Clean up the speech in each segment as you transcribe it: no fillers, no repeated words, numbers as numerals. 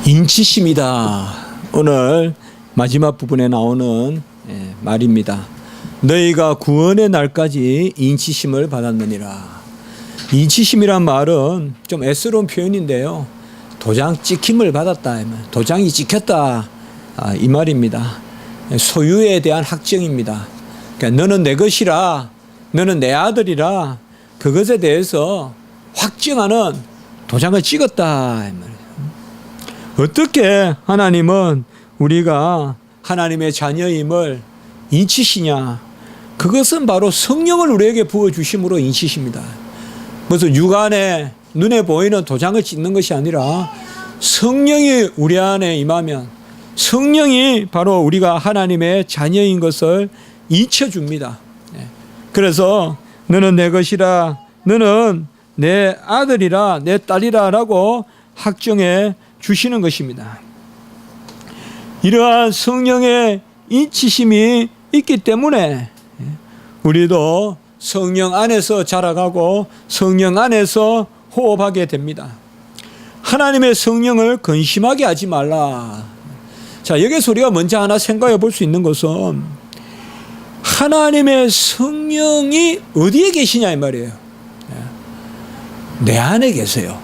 인치심이다. 오늘 마지막 부분에 나오는 말입니다. 너희가 구원의 날까지 인치심을 받았느니라. 인치심이란 말은 좀 애스러운 표현인데요. 도장 찍힘을 받았다. 도장이 찍혔다. 이 말입니다. 소유에 대한 확정입니다. 그러니까 너는 내 것이라, 너는 내 아들이라, 그것에 대해서 확증하는 도장을 찍었다. 어떻게 하나님은 우리가 하나님의 자녀임을 인치시냐? 그것은 바로 성령을 우리에게 부어주심으로 인치십니다. 무슨 육안에 눈에 보이는 도장을 찍는 것이 아니라 성령이 우리 안에 임하면 성령이 바로 우리가 하나님의 자녀인 것을 인쳐줍니다. 그래서 너는 내 것이라, 너는 내 아들이라, 내 딸이라 라고 확정해 주시는 것입니다. 이러한 성령의 인치심이 있기 때문에 우리도 성령 안에서 자라가고 성령 안에서 호흡하게 됩니다. 하나님의 성령을 근심하게 하지 말라. 자, 여기서 우리가 먼저 하나 생각해 볼 수 있는 것은 하나님의 성령이 어디에 계시냐 이 말이에요. 내 안에 계세요.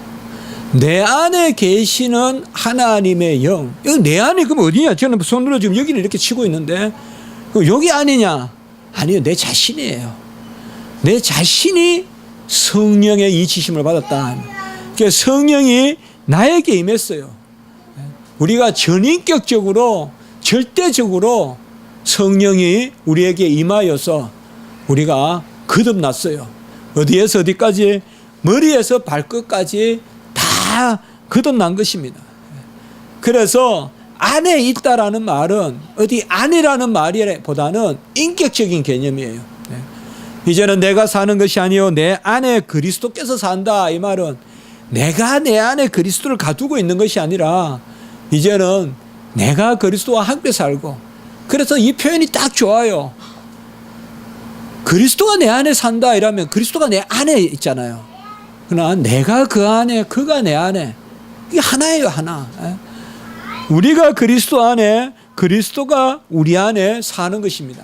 내 안에 계시는 하나님의 영. 여기 내 안에 그럼 어디냐? 저는 손으로 지금 여기를 이렇게 치고 있는데 여기 아니냐? 아니요, 내 자신이에요. 내 자신이 성령의 인치심을 받았다. 그러니까 성령이 나에게 임했어요. 우리가 전인격적으로 절대적으로 성령이 우리에게 임하여서 우리가 거듭났어요. 어디에서 어디까지? 머리에서 발끝까지 다 거듭난 것입니다. 그래서 안에 있다라는 말은 어디 안이라는 말보다는 인격적인 개념이에요. 이제는 내가 사는 것이 아니요 내 안에 그리스도께서 산다. 이 말은 내가 내 안에 그리스도를 가두고 있는 것이 아니라 이제는 내가 그리스도와 함께 살고, 그래서 이 표현이 딱 좋아요. 그리스도가 내 안에 산다 이러면 그리스도가 내 안에 있잖아요. 그러나 내가 그 안에, 그가 내 안에, 이게 하나예요, 하나. 우리가 그리스도 안에, 그리스도가 우리 안에 사는 것입니다.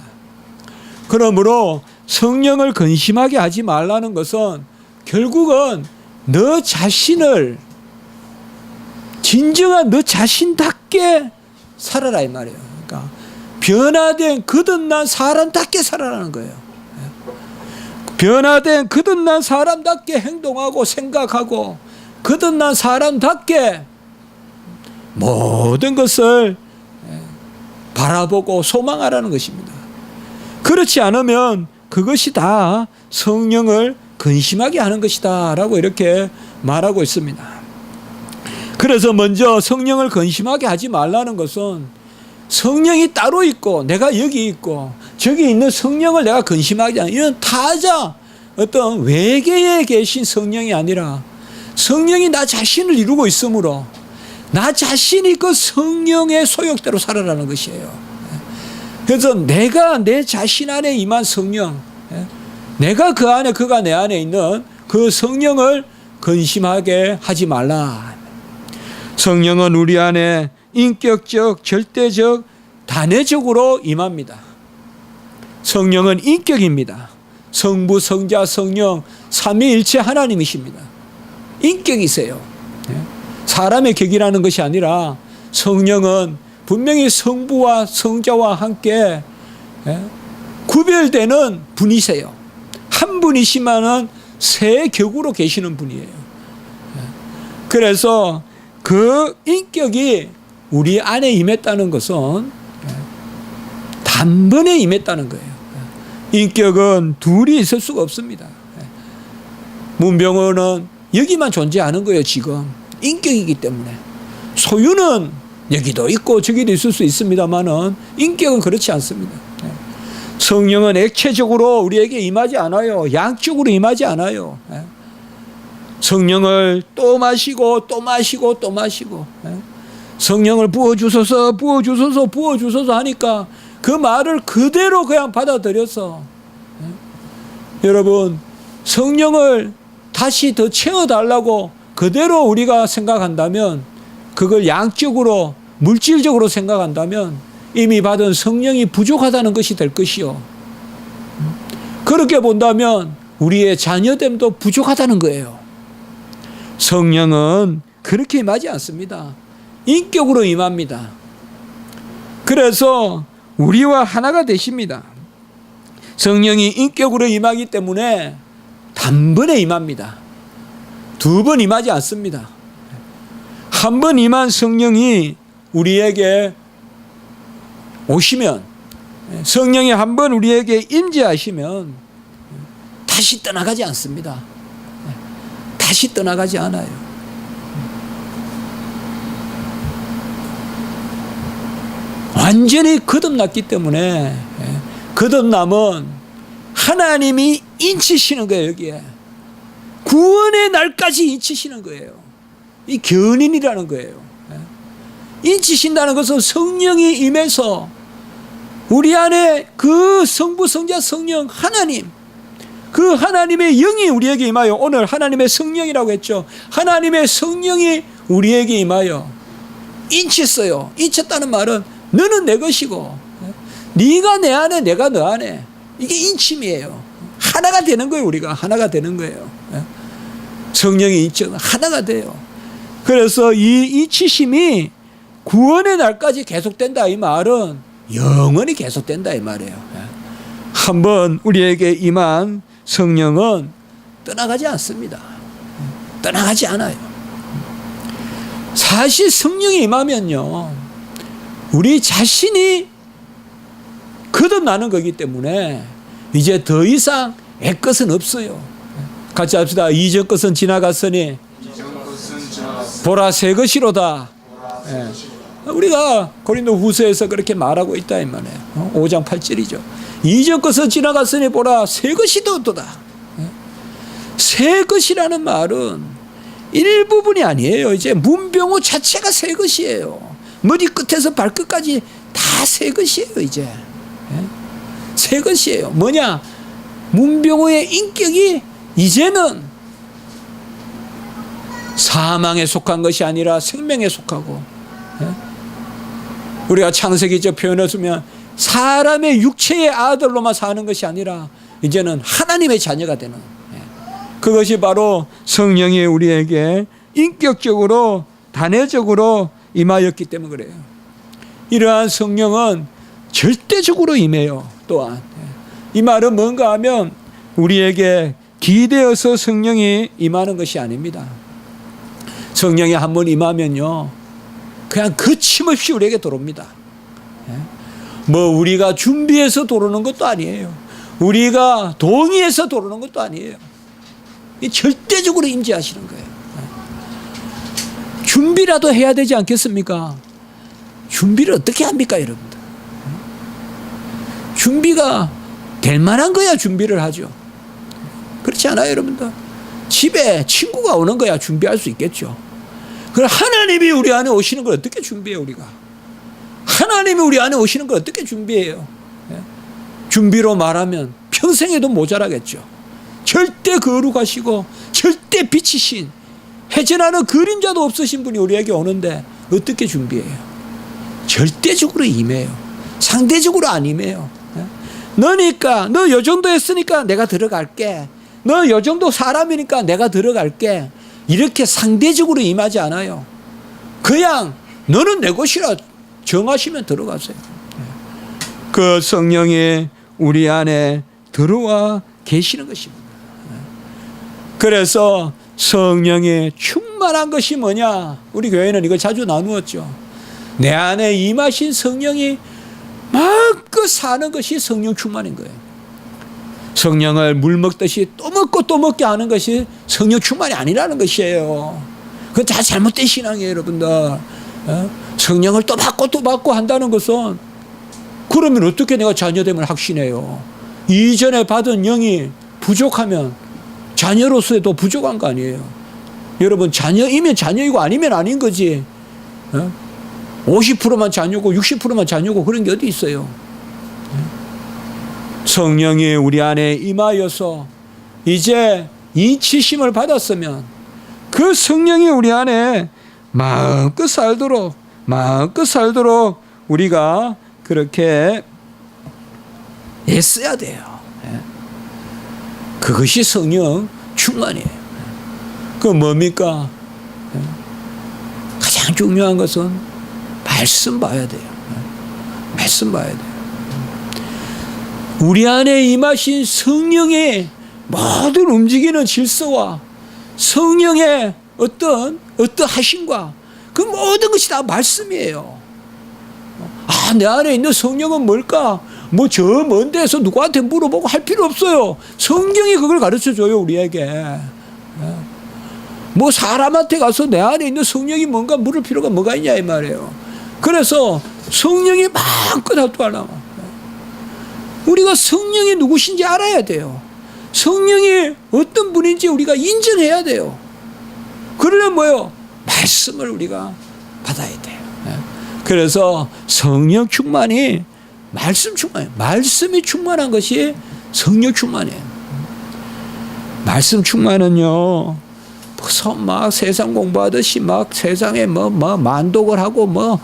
그러므로 성령을 근심하게 하지 말라는 것은 결국은 너 자신을 진정한 너 자신답게 살아라 이 말이에요. 그러니까 변화된 거듭난 사람답게 살아라는 거예요. 변화된 거듭난 사람답게 행동하고 생각하고 거듭난 사람답게 모든 것을 바라보고 소망하라는 것입니다. 그렇지 않으면 그것이 다 성령을 근심하게 하는 것이다 라고 이렇게 말하고 있습니다. 그래서 먼저 성령을 근심하게 하지 말라는 것은 성령이 따로 있고 내가 여기 있고 저기 있는 성령을 내가 근심하지 않아. 이런 타자 어떤 외계에 계신 성령이 아니라 성령이 나 자신을 이루고 있으므로 나 자신이 그 성령의 소욕대로 살아라는 것이에요. 그래서 내가 내 자신 안에 임한 성령, 내가 그 안에 그가 내 안에 있는 그 성령을 근심하게 하지 말라. 성령은 우리 안에 인격적, 절대적, 단회적으로 임합니다. 성령은 인격입니다. 성부, 성자, 성령 삼위일체 하나님이십니다. 인격이세요. 사람의 격이라는 것이 아니라 성령은 분명히 성부와 성자와 함께 구별되는 분이세요. 한 분이시만은 세 격으로 계시는 분이에요. 그래서 그 인격이 우리 안에 임했다는 것은 단번에 임했다는 거예요. 인격은 둘이 있을 수가 없습니다. 문병호는 여기만 존재하는 거예요. 지금 인격이기 때문에. 소유는 여기도 있고 저기도 있을 수 있습니다만은 인격은 그렇지 않습니다. 성령은 액체적으로 우리에게 임하지 않아요. 양적으로 임하지 않아요. 성령을 또 마시고 또 마시고 또 마시고 성령을 부어주소서 부어주소서 부어주소서 하니까 그 말을 그대로 그냥 받아들여서 여러분 성령을 다시 더 채워달라고 그대로 우리가 생각한다면 그걸 양적으로 물질적으로 생각한다면 이미 받은 성령이 부족하다는 것이 될 것이요. 그렇게 본다면 우리의 자녀됨도 부족하다는 거예요. 성령은 그렇게 임하지 않습니다. 인격으로 임합니다. 그래서 우리와 하나가 되십니다. 성령이 인격으로 임하기 때문에 단번에 임합니다. 두 번 임하지 않습니다. 한 번 임한 성령이 우리에게 오시면, 성령이 한 번 우리에게 임재하시면 다시 떠나가지 않습니다. 다시 떠나가지 않아요. 완전히 거듭났기 때문에, 거듭남은 하나님이 인치시는 거예요. 여기에 구원의 날까지 인치시는 거예요. 이 견인이라는 거예요. 인치신다는 것은 성령이 임해서 우리 안에 그 성부, 성자, 성령, 하나님, 그 하나님의 영이 우리에게 임하여, 오늘 하나님의 성령이라고 했죠. 하나님의 성령이 우리에게 임하여 인쳤어요. 인쳤다는 말은 너는 내 것이고 네가 내 안에, 내가 너 안에, 이게 인침이에요. 하나가 되는 거예요. 우리가 하나가 되는 거예요. 성령이 인쳐서 하나가 돼요. 그래서 이 인치심이 구원의 날까지 계속된다, 이 말은 영원히 계속된다, 이 말이에요. 한번 우리에게 임한 성령은 떠나가지 않습니다. 떠나가지 않아요. 사실 성령이 임하면요, 우리 자신이 거듭나는 거기 때문에 이제 더 이상 애것은 없어요. 같이 합시다. 이전 것은 지나갔으니 보라 새 것이로다. 우리가 고린도 후서에서 그렇게 말하고 있다 이 말이에요. 5장 8절이죠. 이전 것은 지나갔으니 보라 새 것이 되었도다. 새 것이라는 말은 일부분이 아니에요. 이제 문병호 자체가 새 것이에요. 머리 끝에서 발끝까지 다 새 것이에요. 이제 새 것이에요. 뭐냐? 문병호의 인격이 이제는 사망에 속한 것이 아니라 생명에 속하고, 우리가 창세기적 표현을 쓰면 사람의 육체의 아들로만 사는 것이 아니라 이제는 하나님의 자녀가 되는, 그것이 바로 성령이 우리에게 인격적으로 단회적으로 임하였기 때문에 그래요. 이러한 성령은 절대적으로 임해요. 또한 이 말은 뭔가 하면 우리에게 기대어서 성령이 임하는 것이 아닙니다. 성령이 한번 임하면요, 그냥 거침없이 우리에게 들어옵니다. 뭐 우리가 준비해서 들어오는 것도 아니에요. 우리가 동의해서 들어오는 것도 아니에요. 절대적으로 임재하시는 거예요. 준비라도 해야 되지 않겠습니까? 준비를 어떻게 합니까, 여러분들? 준비가 될 만한 거야 준비를 하죠. 그렇지 않아요, 여러분들? 집에 친구가 오는 거야 준비할 수 있겠죠. 그럼 하나님이 우리 안에 오시는 걸 어떻게 준비해요, 우리가? 하나님이 우리 안에 오시는 걸 어떻게 준비해요? 준비로 말하면 평생에도 모자라겠죠. 절대 거룩하시고 절대 빛이신, 해전하는 그림자도 없으신 분이 우리에게 오는데 어떻게 준비해요? 절대적으로 임해요. 상대적으로 안 임해요. 너니까, 너 요 정도 했으니까 내가 들어갈게. 너 요 정도 사람이니까 내가 들어갈게. 이렇게 상대적으로 임하지 않아요. 그냥 너는 내 것이라 정하시면 들어가세요. 그 성령이 우리 안에 들어와 계시는 것입니다. 그래서 성령이 충만한 것이 뭐냐? 우리 교회는 이걸 자주 나누었죠. 내 안에 임하신 성령이 마음껏 사는 것이 성령 충만인 거예요. 성령을 물 먹듯이 또 먹고 또 먹게 하는 것이 성령 충만이 아니라는 것이에요. 그건 다 잘못된 신앙이에요, 여러분들. 성령을 또 받고 또 받고 한다는 것은, 그러면 어떻게 내가 자녀됨을 확신해요? 이전에 받은 영이 부족하면 자녀로서도 부족한 거 아니에요? 여러분, 자녀이면 자녀이고 아니면 아닌 거지. 50%만 자녀고 60%만 자녀고 그런 게 어디 있어요? 성령이 우리 안에 임하여서 이제 인치심을 받았으면 그 성령이 우리 안에 마음껏 살도록 우리가 그렇게 애써야 돼요. 그것이 성령 충만이에요. 그 뭡니까? 가장 중요한 것은 말씀 봐야 돼요. 말씀 봐야 돼요. 우리 안에 임하신 성령의 모든 움직이는 질서와 성령의 어떠하심과 그 모든 것이 다 말씀이에요. 아, 내 안에 있는 성령은 뭘까? 뭐 저 먼 데서 누구한테 물어보고 할 필요 없어요. 성경이 그걸 가르쳐줘요, 우리에게. 뭐 사람한테 가서 내 안에 있는 성령이 뭔가 물을 필요가 뭐가 있냐 이 말이에요. 그래서 성령이 마음껏 합도하려면 우리가 성령이 누구신지 알아야 돼요. 성령이 어떤 분인지 우리가 인정해야 돼요. 그러려면 뭐예요? 말씀을 우리가 받아야 돼요. 그래서 성령 충만이 말씀 충만이에요. 말씀이 충만한 것이 성령 충만이에요. 말씀 충만은요, 무슨 막 세상 공부하듯이 막 세상에 만독을 하고 몇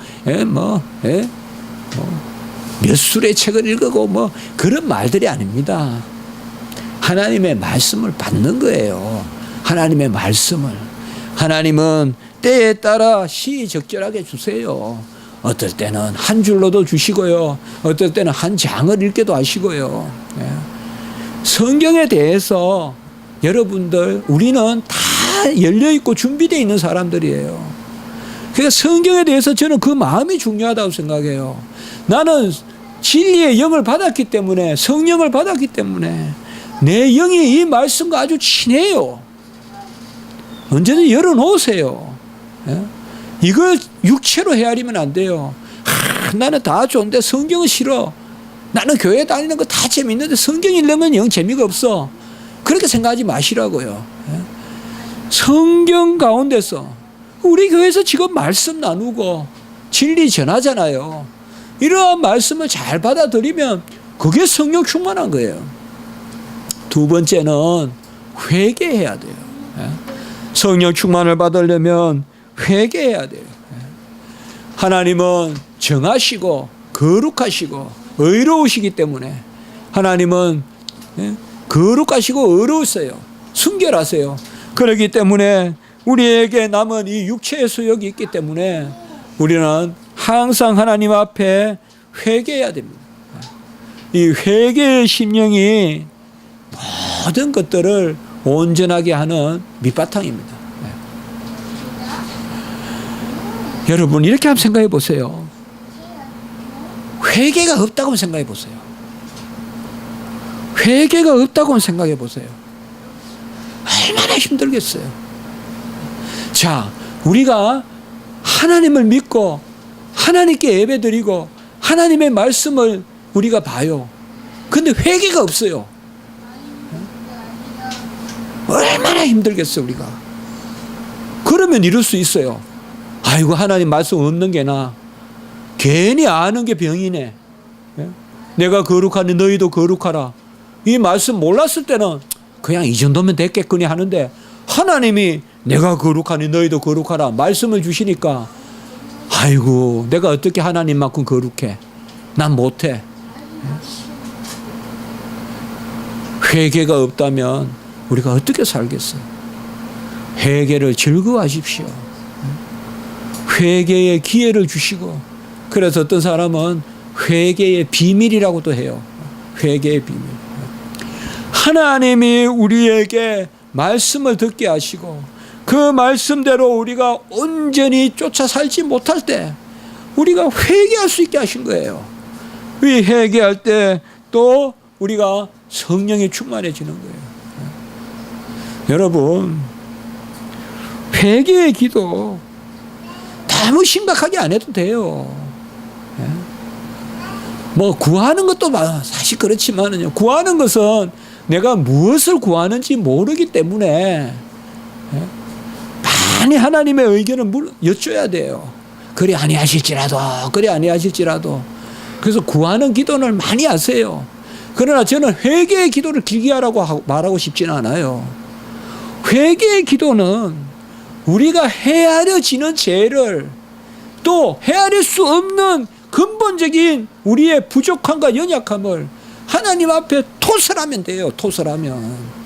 술의 책을 읽고 그런 말들이 아닙니다. 하나님의 말씀을 받는 거예요. 하나님의 말씀을. 하나님은 때에 따라 시적절하게 주세요. 어떨 때는 한 줄로도 주시고요. 어떨 때는 한 장을 읽게도 하시고요. 성경에 대해서 여러분들, 우리는 다 열려있고 준비되어 있는 사람들이에요. 그러니까 성경에 대해서 저는 그 마음이 중요하다고 생각해요. 나는 진리의 영을 받았기 때문에, 성령을 받았기 때문에 내 영이 이 말씀과 아주 친해요. 언제든지 열어놓으세요. 이걸 육체로 헤아리면 안 돼요. 나는 다 좋은데 성경은 싫어. 나는 교회 다니는 거 다 재밌는데 성경 읽으면 영 재미가 없어. 그렇게 생각하지 마시라고요. 성경 가운데서 우리 교회에서 지금 말씀 나누고 진리 전하잖아요. 이러한 말씀을 잘 받아들이면 그게 성령 충만한 거예요. 두 번째는 회개해야 돼요. 성령 충만을 받으려면 회개해야 돼요. 하나님은 정하시고 거룩하시고 의로우시기 때문에, 하나님은 거룩하시고 의로우세요. 순결하세요. 그렇기 때문에 우리에게 남은 이 육체의 수욕이 있기 때문에 우리는 항상 하나님 앞에 회개해야 됩니다. 이 회개의 심령이 모든 것들을 온전하게 하는 밑바탕입니다. 여러분, 이렇게 한번 생각해 보세요. 회개가 없다고 생각해 보세요. 회개가 없다고 생각해 보세요. 얼마나 힘들겠어요. 자, 우리가 하나님을 믿고 하나님께 예배드리고 하나님의 말씀을 우리가 봐요. 근데 회개가 없어요. 얼마나 힘들겠어요, 우리가. 그러면 이럴 수 있어요. 아이고, 하나님 말씀 없는 게 나. 괜히 아는 게 병이네. 내가 거룩하니 너희도 거룩하라. 이 말씀 몰랐을 때는 그냥 이 정도면 됐겠거니 하는데, 하나님이 내가 거룩하니 너희도 거룩하라 말씀을 주시니까, 아이고, 내가 어떻게 하나님만큼 거룩해. 난 못해. 회개가 없다면 우리가 어떻게 살겠어요? 회개를 즐거워하십시오. 회개의 기회를 주시고, 그래서 어떤 사람은 회개의 비밀이라고도 해요. 회개의 비밀. 하나님이 우리에게 말씀을 듣게 하시고 그 말씀대로 우리가 온전히 쫓아 살지 못할 때 우리가 회개할 수 있게 하신 거예요. 이 회개할 때 또 우리가 성령이 충만해지는 거예요. 여러분, 회개의 기도 너무 심각하게 안 해도 돼요. 뭐 구하는 것도 사실 그렇지만은요, 구하는 것은 내가 무엇을 구하는지 모르기 때문에 많이 하나님의 의견을 여쭤야 돼요. 그리 아니하실지라도. 그래서 구하는 기도를 많이 하세요. 그러나 저는 회개의 기도를 길게 하라고 말하고 싶지는 않아요. 회개의 기도는 우리가 헤아려지는 죄를, 또 헤아릴 수 없는 근본적인 우리의 부족함과 연약함을 하나님 앞에 토설하면 돼요. 토설하면.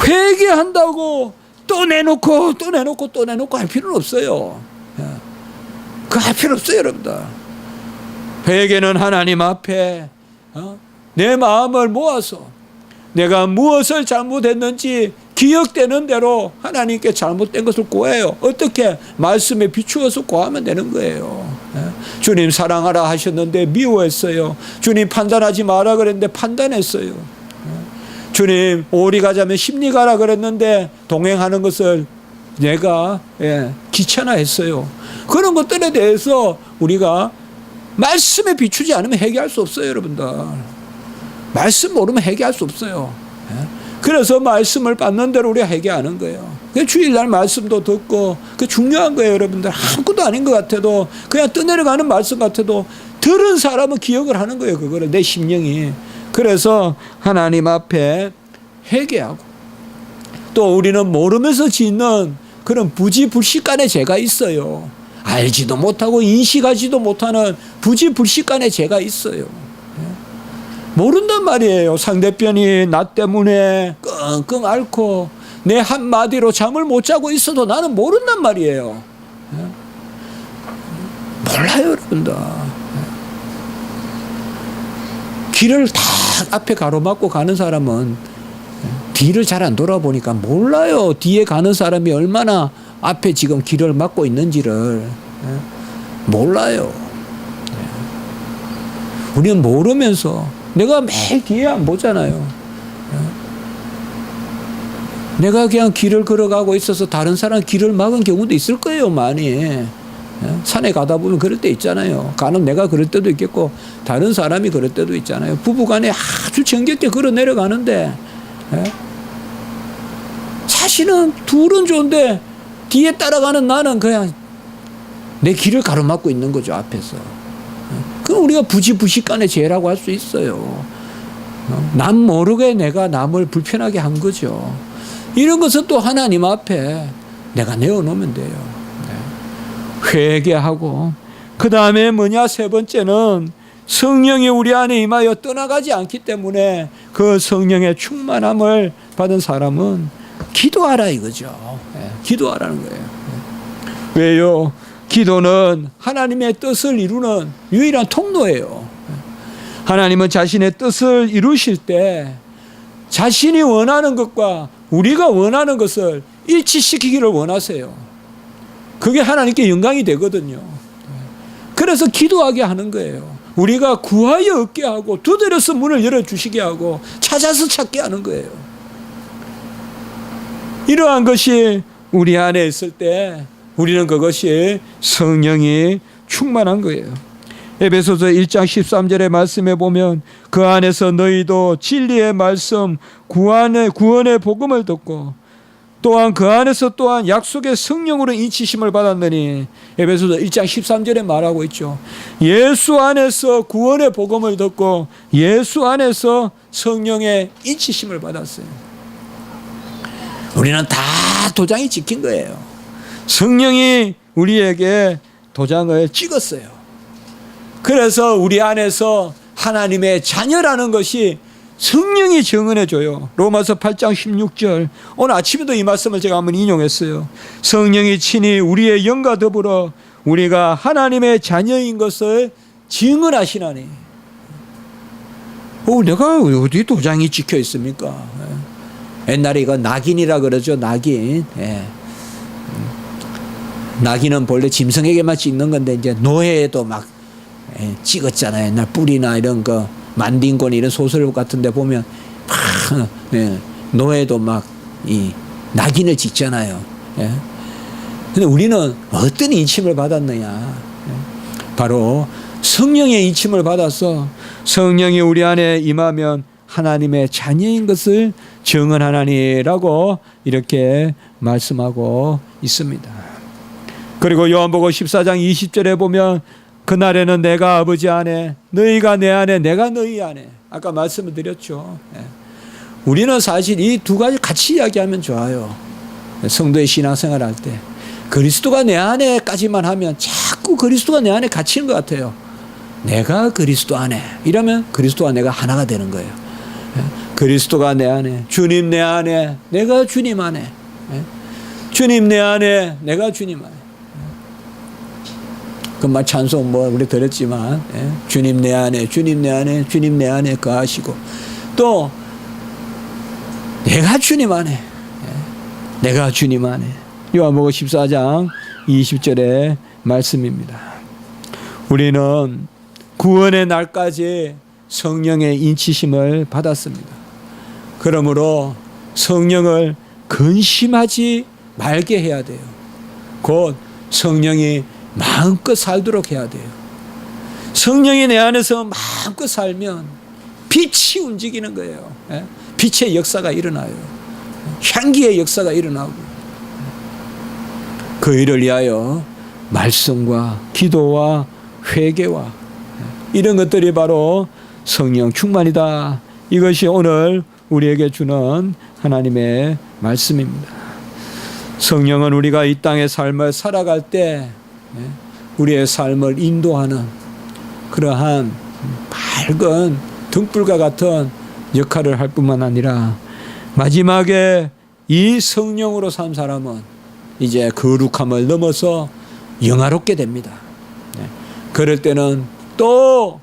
회개한다고 또 내놓고 또 내놓고 또 내놓고 할 필요는 없어요. 그거 할 필요 없어요, 여러분들. 회개는 하나님 앞에 내 마음을 모아서 내가 무엇을 잘못했는지 기억되는 대로 하나님께 잘못된 것을 구해요. 어떻게? 말씀에 비추어서 구하면 되는 거예요. 주님 사랑하라 하셨는데 미워했어요. 주님 판단하지 마라 그랬는데 판단했어요. 주님 오리 가자면 십리 가라 그랬는데 동행하는 것을 내가 귀찮아했어요. 그런 것들에 대해서 우리가 말씀에 비추지 않으면 회개할 수 없어요, 여러분들. 말씀 모르면 회개할 수 없어요. 그래서 말씀을 받는 대로 우리가 회개하는 거예요. 주일날 말씀도 듣고, 그 중요한 거예요, 여러분들. 아무것도 아닌 것 같아도, 그냥 떠내려가는 말씀 같아도 들은 사람은 기억을 하는 거예요, 그거를, 내 심령이. 그래서 하나님 앞에 회개하고, 또 우리는 모르면서 짓는 그런 부지불식간의 죄가 있어요. 알지도 못하고 인식하지도 못하는 부지불식간의 죄가 있어요. 모른단 말이에요. 상대편이 나 때문에 끙끙 앓고 내 한마디로 잠을 못 자고 있어도 나는 모른단 말이에요. 몰라요, 여러분들. 길을 다 앞에 가로막고 가는 사람은 뒤를 잘 안 돌아보니까 몰라요. 뒤에 가는 사람이 얼마나 앞에 지금 길을 막고 있는지를 몰라요. 우리는 모르면서 내가 매일 뒤에 안 보잖아요. 내가 그냥 길을 걸어가고 있어서 다른 사람 길을 막은 경우도 있을 거예요, 많이. 산에 가다 보면 그럴 때 있잖아요. 간혹 내가 그럴 때도 있겠고 다른 사람이 그럴 때도 있잖아요. 부부간에 아주 정겹게 걸어 내려가는데 사실은 둘은 좋은데 뒤에 따라가는 나는 그냥 내 길을 가로막고 있는 거죠, 앞에서. 그럼 우리가 부지불식간의 죄라고 할 수 있어요. 남 모르게 내가 남을 불편하게 한 거죠. 이런 것은 또 하나님 앞에 내가 내어놓으면 돼요. 회개하고, 그 다음에 뭐냐, 세 번째는 성령이 우리 안에 임하여 떠나가지 않기 때문에 그 성령의 충만함을 받은 사람은 기도하라 이거죠. 기도하라는 거예요. 왜요? 기도는 하나님의 뜻을 이루는 유일한 통로예요. 하나님은 자신의 뜻을 이루실 때 자신이 원하는 것과 우리가 원하는 것을 일치시키기를 원하세요. 그게 하나님께 영광이 되거든요. 그래서 기도하게 하는 거예요. 우리가 구하여 얻게 하고 두드려서 문을 열어주시게 하고 찾아서 찾게 하는 거예요. 이러한 것이 우리 안에 있을 때 우리는 그것이 성령이 충만한 거예요. 에베소서 1장 13절의 말씀에 보면 그 안에서 너희도 진리의 말씀 구원의 복음을 듣고 또한 그 안에서 또한 약속의 성령으로 인치심을 받았느니, 에베소서 1장 13절에 말하고 있죠. 예수 안에서 구원의 복음을 듣고 예수 안에서 성령의 인치심을 받았어요. 우리는 다 도장이 찍힌 거예요. 성령이 우리에게 도장을 찍었어요. 그래서 우리 안에서 하나님의 자녀라는 것이 성령이 증언해 줘요. 로마서 8장 16절. 오늘 아침에도 이 말씀을 제가 한번 인용했어요. 성령이 친히 우리의 영과 더불어 우리가 하나님의 자녀인 것을 증언하시나니. 내가 어디 도장이 찍혀 있습니까? 옛날에 이거 낙인이라 그러죠. 낙인. 낙인은 본래 짐승에게만 찍는 건데 이제 노예에도 막 찍었잖아요. 옛날 뿔이나 이런 거 만딩곤 이런 소설 같은 데 보면 노예도 막 이 낙인을 찍잖아요. 근데 우리는 어떤 인침을 받았느냐? 바로 성령의 인침을 받아서 성령이 우리 안에 임하면 하나님의 자녀인 것을 증언하나니라고 이렇게 말씀하고 있습니다. 그리고 요한복음 14장 20절에 보면 그날에는 내가 아버지 안에 너희가 내 안에 내가 너희 안에, 아까 말씀을 드렸죠. 우리는 사실 이 두 가지 같이 이야기하면 좋아요. 성도의 신앙생활 할 때 그리스도가 내 안에까지만 하면 자꾸 그리스도가 내 안에 갇히는 것 같아요. 내가 그리스도 안에 이러면 그리스도와 내가 하나가 되는 거예요. 그리스도가 내 안에, 주님 내 안에, 내가 주님 안에, 주님 내 안에, 내가 주님 안에. 금방 찬송 우리 들었지만 주님 내 안에, 주님 내 안에, 주님 내 안에 거하시고 또 내가 주님 안에, 내가 주님 안에. 요한복음 14장 20절의 말씀입니다. 우리는 구원의 날까지 성령의 인치심을 받았습니다. 그러므로 성령을 근심하지 말게 해야 돼요. 곧 성령이 마음껏 살도록 해야 돼요. 성령이 내 안에서 마음껏 살면 빛이 움직이는 거예요. 빛의 역사가 일어나요. 향기의 역사가 일어나고 그 일을 위하여 말씀과 기도와 회개와 이런 것들이 바로 성령 충만이다. 이것이 오늘 우리에게 주는 하나님의 말씀입니다. 성령은 우리가 이 땅의 삶을 살아갈 때 우리의 삶을 인도하는 그러한 밝은 등불과 같은 역할을 할 뿐만 아니라 마지막에 이 성령으로 산 사람은 이제 거룩함을 넘어서 영화롭게 됩니다. 그럴 때는 또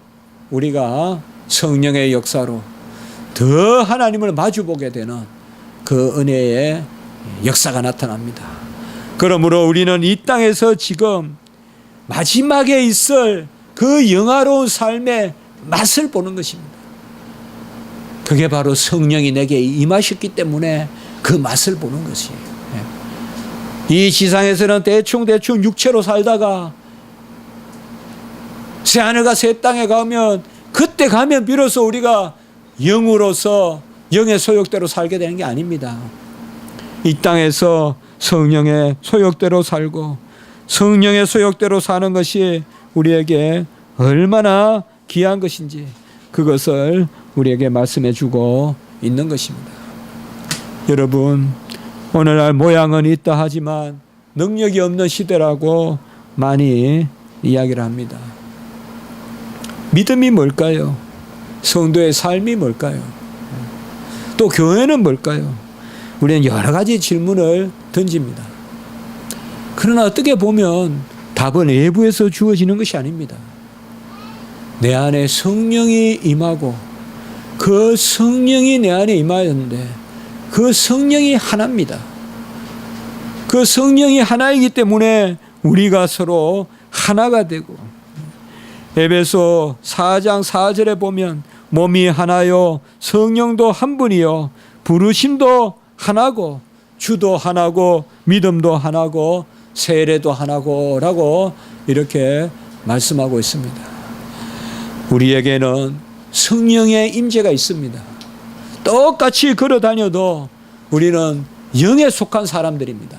우리가 성령의 역사로 더 하나님을 마주보게 되는 그 은혜의 역사가 나타납니다. 그러므로 우리는 이 땅에서 지금 마지막에 있을 그 영화로운 삶의 맛을 보는 것입니다. 그게 바로 성령이 내게 임하셨기 때문에 그 맛을 보는 것이에요. 이 지상에서는 대충 육체로 살다가 새하늘과 새 땅에 가면 그때 가면 비로소 우리가 영으로서 영의 소욕대로 살게 되는 게 아닙니다. 이 땅에서 성령의 소욕대로 살고 성령의 소욕대로 사는 것이 우리에게 얼마나 귀한 것인지 그것을 우리에게 말씀해 주고 있는 것입니다. 여러분, 오늘날 모양은 있다 하지만 능력이 없는 시대라고 많이 이야기를 합니다. 믿음이 뭘까요? 성도의 삶이 뭘까요? 또 교회는 뭘까요? 우리는 여러 가지 질문을 던집니다. 그러나 어떻게 보면 답은 외부에서 주어지는 것이 아닙니다. 내 안에 성령이 임하고 그 성령이 내 안에 임하였는데 그 성령이 하나입니다. 그 성령이 하나이기 때문에 우리가 서로 하나가 되고 에베소 4장 4절에 보면 몸이 하나요 성령도 한 분이요 부르심도 하나고 주도 하나고 믿음도 하나고 세례도 하나고 라고 이렇게 말씀하고 있습니다. 우리에게는 성령의 임재가 있습니다. 똑같이 걸어 다녀도 우리는 영에 속한 사람들입니다.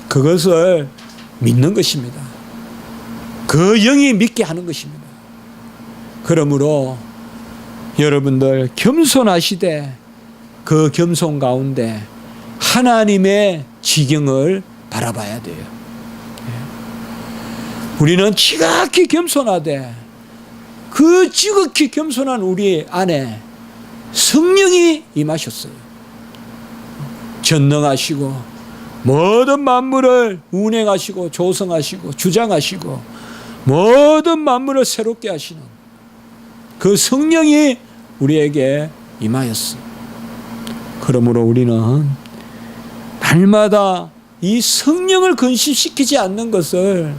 그것을 믿는 것입니다. 그 영이 믿게 하는 것입니다. 그러므로 여러분들 겸손하시되 그 겸손 가운데 하나님의 지경을 바라봐야 돼요. 우리는 지극히 겸손하되 그 지극히 겸손한 우리 안에 성령이 임하셨어요. 전능하시고 모든 만물을 운행하시고 조성하시고 주장하시고 모든 만물을 새롭게 하시는 그 성령이 우리에게 임하였어요. 그러므로 우리는 날마다 이 성령을 근심시키지 않는 것을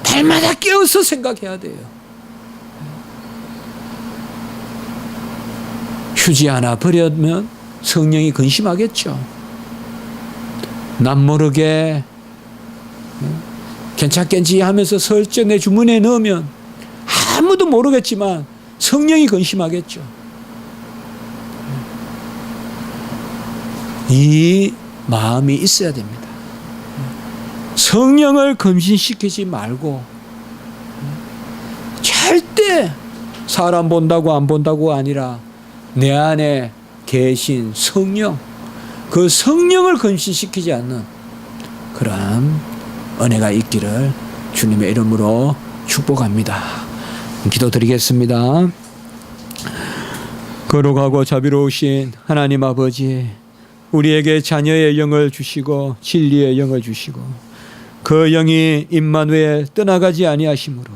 날마다 깨어서 생각해야 돼요. 휴지 하나 버리면 성령이 근심하겠죠. 남 모르게 괜찮겠지 하면서 설정 내 주머니에 넣으면 아무도 모르겠지만 성령이 근심하겠죠. 이 마음이 있어야 됩니다. 성령을 근심시키지 말고 절대 사람 본다고 안 본다고 아니라 내 안에 계신 성령 그 성령을 근신시키지 않는 그러한 은혜가 있기를 주님의 이름으로 축복합니다. 기도드리겠습니다. 거룩하고 자비로우신 하나님 아버지, 우리에게 자녀의 영을 주시고 진리의 영을 주시고 그 영이 임마누엘 떠나가지 아니하심으로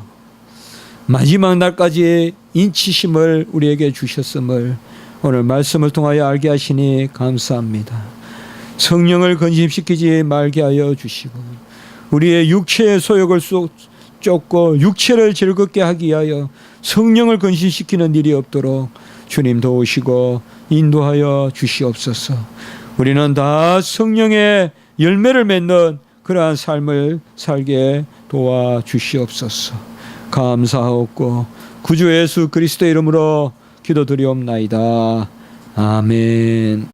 마지막 날까지 인치심을 우리에게 주셨음을 오늘 말씀을 통하여 알게 하시니 감사합니다. 성령을 근심시키지 말게 하여 주시고 우리의 육체의 소욕을 쫓고 육체를 즐겁게 하기 위하여 성령을 근심시키는 일이 없도록 주님 도우시고 인도하여 주시옵소서. 우리는 다 성령의 열매를 맺는 그러한 삶을 살게 도와주시옵소서. 감사하옵고 구주 예수 그리스도의 이름으로 기도드리옵나이다. 아멘.